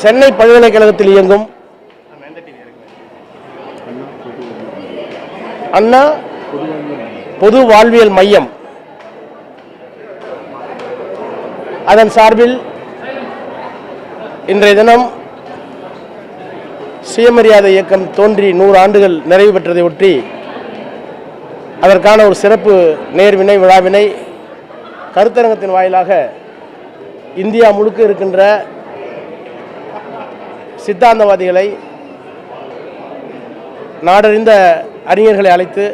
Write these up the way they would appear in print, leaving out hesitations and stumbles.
சென்னை பல்கலைக்கழகத்தில் இயங்கும் அண்ணா பொது வாழ்வியல் மையம் அதன் சார்பில் இன்றைய தினம் சுயமரியாதை இயக்கம் தோன்றி 100 ஆண்டுகள் நிறைவு பெற்றதை ஒட்டி அதற்கான ஒரு சிறப்பு நேர்வினை விழாவினை கருத்தரங்கத்தின் வாயிலாக இந்தியா முழுக்க இருக்கின்ற சித்தாந்தவாதிகளை, நாடறிந்த அறிஞர்களை அழைத்து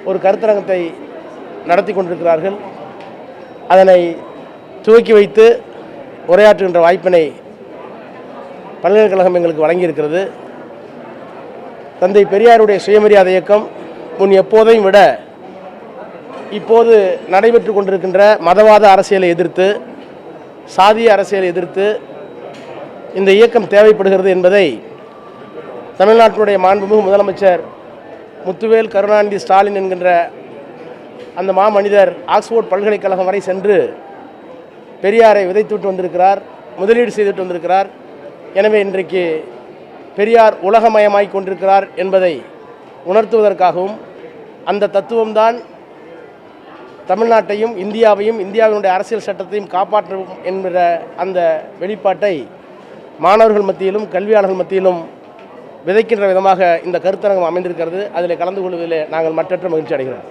ஒரு கருத்தரங்கத்தை நடத்தி கொண்டிருக்கிறார்கள். அதனை துவக்கி வைத்து உரையாற்றுகின்ற வாய்ப்பினை பல்கலைக்கழகம் எங்களுக்கு வழங்கியிருக்கிறது. தந்தை பெரியாருடைய சுயமரியாதை இயக்கம் முன் எப்போதையும் விட இப்போது நடைபெற்று கொண்டிருக்கின்ற மதவாத அரசியலை எதிர்த்து, சாதிய அரசியலை எதிர்த்து இந்த இயக்கம் தேவைப்படுகிறது என்பதை தமிழ்நாட்டினுடைய மாண்புமிகு முதலமைச்சர் முத்துவேல் கருணாநிதி ஸ்டாலின் என்கின்ற அந்த மாமனிதர் ஆக்ஸ்போர்ட் பல்கலைக்கழகம் வரை சென்று பெரியாரை விதைத்துவிட்டு வந்திருக்கிறார், முதலீடு செய்துவிட்டு வந்திருக்கிறார். எனவே இன்றைக்கு பெரியார் உலகமயமாய் கொண்டிருக்கிறார் என்பதை உணர்த்துவதற்காகவும் அந்த தத்துவம்தான் தமிழ்நாட்டையும் இந்தியாவையும் இந்தியாவினுடைய அரசியல் சட்டத்தையும் காப்பாற்றும் என்கிற அந்த வெளிப்பாட்டை மாணவர்கள் மத்தியிலும் கல்வியாளர்கள் மத்தியிலும் விதைக்கின்ற விதமாக இந்த கருத்தரங்கம் அமைந்திருக்கிறது. அதில் கலந்து கொள்வதில் நாங்கள் மற்றற்ற மகிழ்ச்சி அடைகிறோம்.